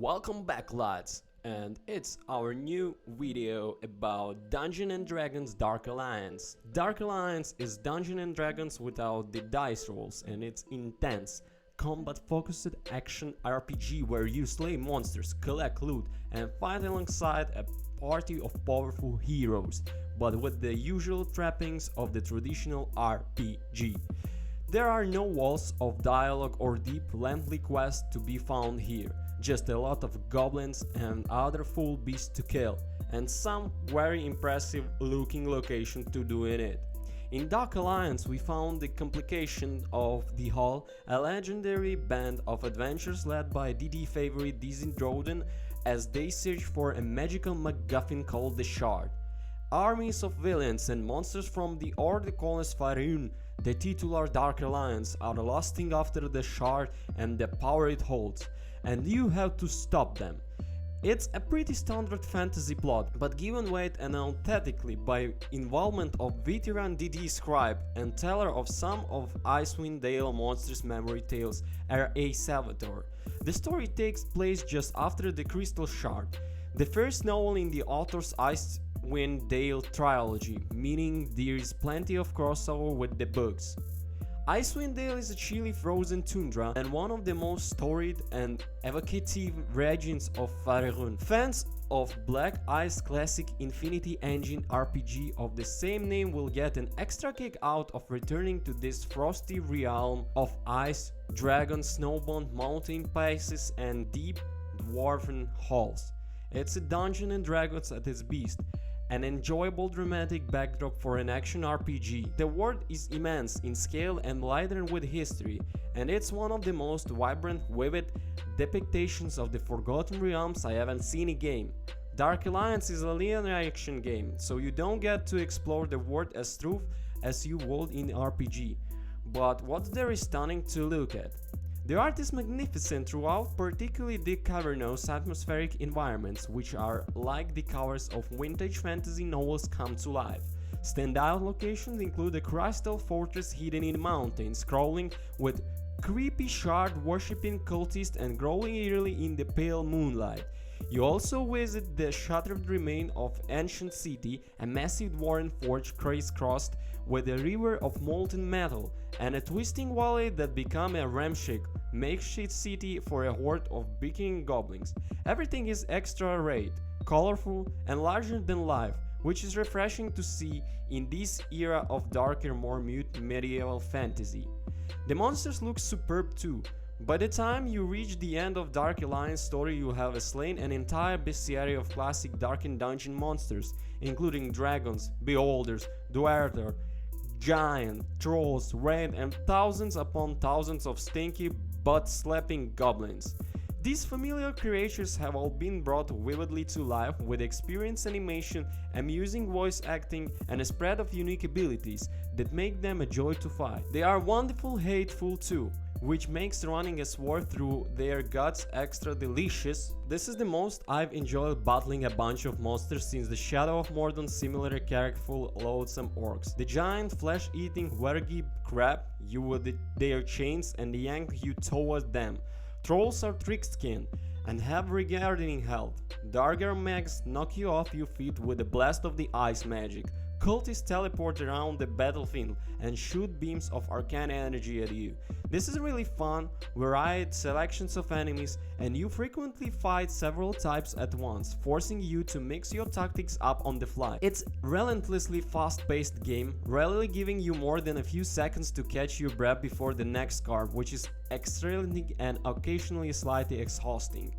Welcome back, lads, and it's our new video about Dungeons and Dragons Dark Alliance. Dark Alliance is Dungeons and Dragons without the dice rolls, and it's intense, combat-focused action RPG where you slay monsters, collect loot, and fight alongside a party of powerful heroes, but with the usual trappings of the traditional RPG. There are no walls of dialogue or deep lengthy quests to be found here, just a lot of goblins and other foul beasts to kill, and some very impressive looking location to do in it. In Dark Alliance we found the complication of the Hall, a legendary band of adventurers led by DD favorite Dizzy Droden as they search for a magical MacGuffin called the Shard. Armies of villains and monsters from the Order colonies Faerun, the titular Dark Alliance, are lusting after the Shard and the power it holds, and you have to stop them. It's a pretty standard fantasy plot, but given weight and authentically by involvement of veteran DD scribe and teller of some of Icewind Dale monsters' memory tales, R.A. Salvatore. The story takes place just after the Crystal Shard, the first novel in the author's Icewind Dale trilogy, meaning there is plenty of crossover with the books. Icewind Dale is a chilly frozen tundra and one of the most storied and evocative regions of Faerun. Fans of Black Ice classic Infinity Engine RPG of the same name will get an extra kick out of returning to this frosty realm of ice, dragons, snowbound mountain passes and deep dwarven halls. It's a Dungeons and Dragons at its best, an enjoyable dramatic backdrop for an action RPG. The world is immense in scale and laden with history, and it's one of the most vibrant, vivid depictions of the Forgotten Realms I haven't seen in a game. Dark Alliance is a linear action game, so you don't get to explore the world as through as you would in RPG, but what's there is stunning to look at. The art is magnificent throughout, particularly the cavernous atmospheric environments, which are like the covers of vintage fantasy novels come to life. Standout locations include the Crystal Fortress hidden in mountains, crawling with creepy shard worshipping cultists and growing eerily in the pale moonlight. You also visit the shattered remain of ancient city, a massive dwarven forge crisscrossed with a river of molten metal, and a twisting valley that become a ramshackle makeshift city for a horde of beaking goblins. Everything is extra rare, colorful, and larger than life, which is refreshing to see in this era of darker, more mute medieval fantasy. The monsters look superb too. By the time you reach the end of Dark Alliance story, you have slain an entire bestiary of classic Darkened Dungeon monsters, including dragons, beholders, dwarter, giant, trolls, red, and thousands upon thousands of stinky butt-slapping goblins. These familiar creatures have all been brought vividly to life with experienced animation, amusing voice acting, and a spread of unique abilities that make them a joy to fight. They are wonderful hateful too, which makes running a sword through their guts extra delicious. This is the most I've enjoyed battling a bunch of monsters since the Shadow of Mordor similar careful loathsome orcs. The giant flesh-eating wergy crab you with their chains and yank you toward them. Trolls are trick-skinned and have regarding health. Darker mags knock you off your feet with a blast of the ice magic. Cultists teleport around the battlefield and shoot beams of arcane energy at you. This is really fun, varied selections of enemies, and you frequently fight several types at once, forcing you to mix your tactics up on the fly. It's relentlessly fast-paced game, rarely giving you more than a few seconds to catch your breath before the next card, which is exhilarating and occasionally slightly exhausting.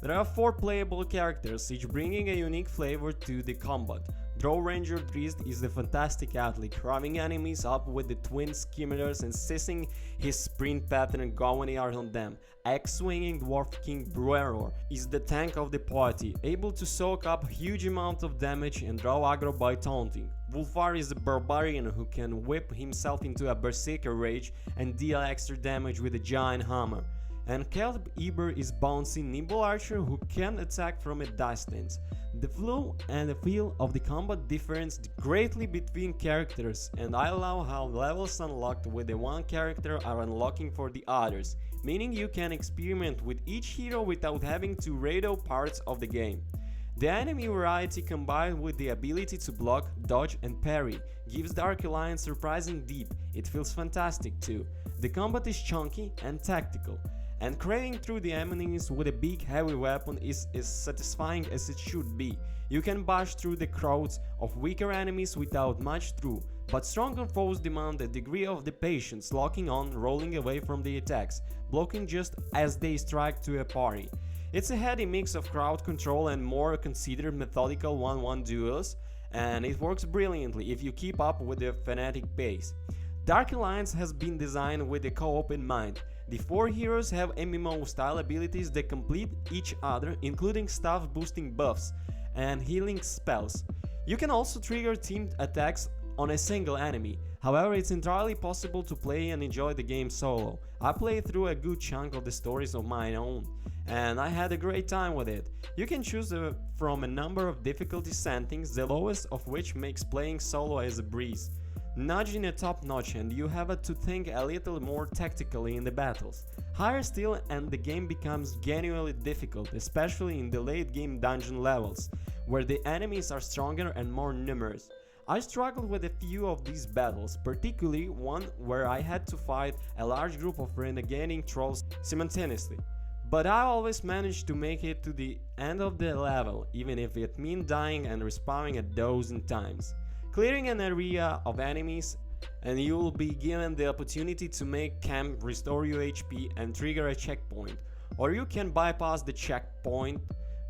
There are 4 playable characters, each bringing a unique flavor to the combat. Drow Ranger Drizzt is a fantastic athlete, roughing enemies up with the twin skimmers and seizing his sprint pattern going hard on them. Axe-swinging Dwarf King Brewer is the tank of the party, able to soak up huge amounts of damage and draw aggro by taunting. Wulfar is a barbarian who can whip himself into a berserker rage and deal extra damage with a giant hammer. And Caleb Eber is bouncy nimble archer who can attack from a distance. The flow and the feel of the combat differs greatly between characters, and I love how levels unlocked with the one character are unlocking for the others, meaning you can experiment with each hero without having to redo parts of the game. The enemy variety combined with the ability to block, dodge and parry gives Dark Alliance surprising deep. It feels fantastic too. The combat is chunky and tactical, and craving through the enemies with a big heavy weapon is as satisfying as it should be. You can bash through the crowds of weaker enemies without much through, but stronger foes demand a degree of the patience, locking on, rolling away from the attacks, blocking just as they strike to a parry. It's a heady mix of crowd control and more considered methodical 1-1 duels, and it works brilliantly if you keep up with the frenetic pace. Dark Alliance has been designed with the co-op in mind. The 4 heroes have MMO-style abilities that complete each other, including staff boosting buffs and healing spells. You can also trigger teamed attacks on a single enemy. However, it's entirely possible to play and enjoy the game solo. I played through a good chunk of the stories of my own, and I had a great time with it. You can choose from a number of difficulty settings, the lowest of which makes playing solo as a breeze. Nudging a top notch, and you have to think a little more tactically in the battles. Higher still and the game becomes genuinely difficult, especially in the late game dungeon levels, where the enemies are stronger and more numerous. I struggled with a few of these battles, particularly one where I had to fight a large group of renegading trolls simultaneously. But I always managed to make it to the end of the level, even if it meant dying and respawning a dozen times. Clearing an area of enemies and you will be given the opportunity to make camp, restore your HP and trigger a checkpoint, or you can bypass the checkpoint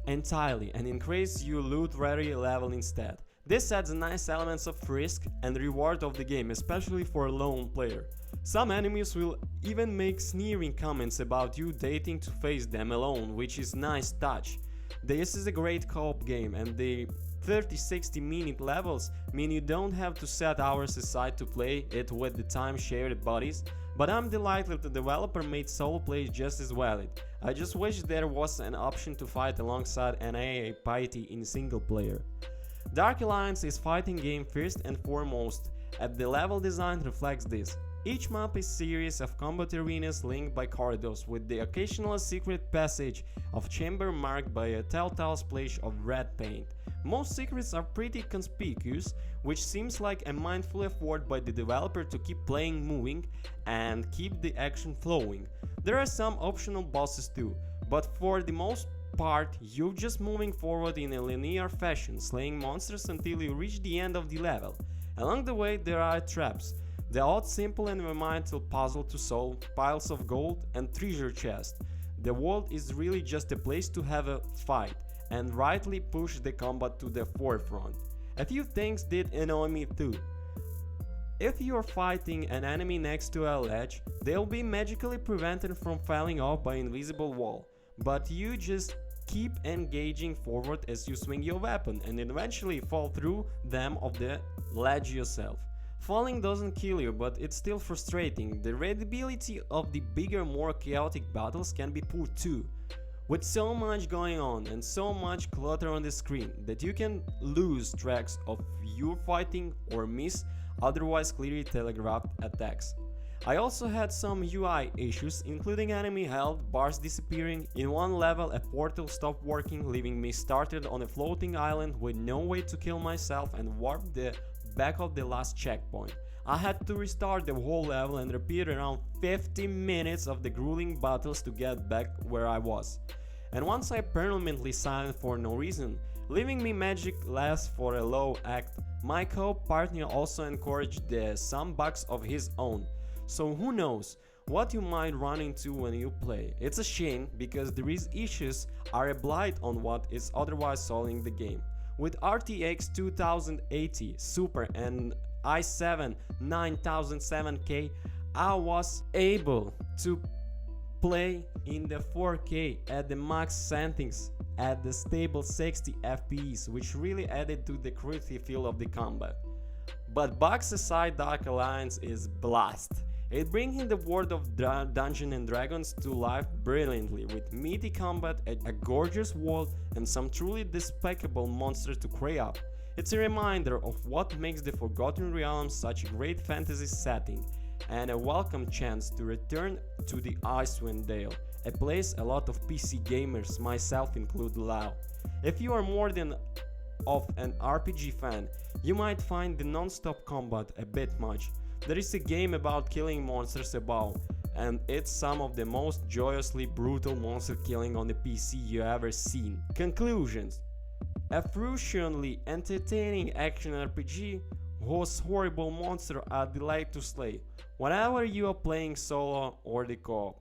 entirely and increase your loot rarity level instead. This adds nice elements of risk and reward of the game, especially for a lone player. Some enemies will even make sneering comments about you dating to face them alone, which is nice touch. This is a great co-op game, and the 30-60 minute levels mean you don't have to set hours aside to play it with the time-shared buddies, but I'm delighted the developer made solo play just as valid. I just wish there was an option to fight alongside an AA party in single player. Dark Alliance is fighting game first and foremost, and the level design reflects this. Each map is a series of combat arenas linked by corridors, with the occasional secret passage of chamber marked by a telltale splash of red paint. Most secrets are pretty conspicuous, which seems like a mindful effort by the developer to keep playing moving and keep the action flowing. There are some optional bosses too, but for the most part you're just moving forward in a linear fashion, slaying monsters until you reach the end of the level. Along the way there are traps, the odd simple environmental puzzle to solve, piles of gold and treasure chests. The world is really just a place to have a fight and rightly push the combat to the forefront. A few things did annoy me too. If you're fighting an enemy next to a ledge, they'll be magically prevented from falling off by invisible wall, but you just keep engaging forward as you swing your weapon and eventually fall through them of the ledge yourself. Falling doesn't kill you, but it's still frustrating. The readability of the bigger, more chaotic battles can be poor too, with so much going on and so much clutter on the screen that you can lose tracks of your fighting or miss otherwise clearly telegraphed attacks. I also had some UI issues, including enemy health bars disappearing. In one level a portal stopped working, leaving me started on a floating island with no way to kill myself and warped the back of the last checkpoint. I had to restart the whole level and repeat around 50 minutes of the grueling battles to get back where I was. And once I permanently silent for no reason, leaving me magic less for a low act, my co-partner also encouraged some bugs of his own. So who knows what you might run into when you play. It's a shame because these issues are a blight on what is otherwise solving the game. With RTX 2080 Super and i7 9007K, I was able to play in the 4K at the max settings at the stable 60 FPS, which really added to the gritty feel of the combat. But bugs aside, Dark Alliance is blast. It brings the world of Dungeons and Dragons to life brilliantly, with meaty combat, a gorgeous world, and some truly despicable monsters to cray up. It's a reminder of what makes the Forgotten Realms such a great fantasy setting, and a welcome chance to return to the Icewind Dale, a place a lot of PC gamers, myself included, love. If you are more than of an RPG fan, you might find the non-stop combat a bit much. There is a game about killing monsters above, and it's some of the most joyously brutal monster killing on the PC you ever seen. Conclusions: a frustratingly entertaining action RPG whose horrible monsters are a delight to slay, whenever you are playing solo or the co-op.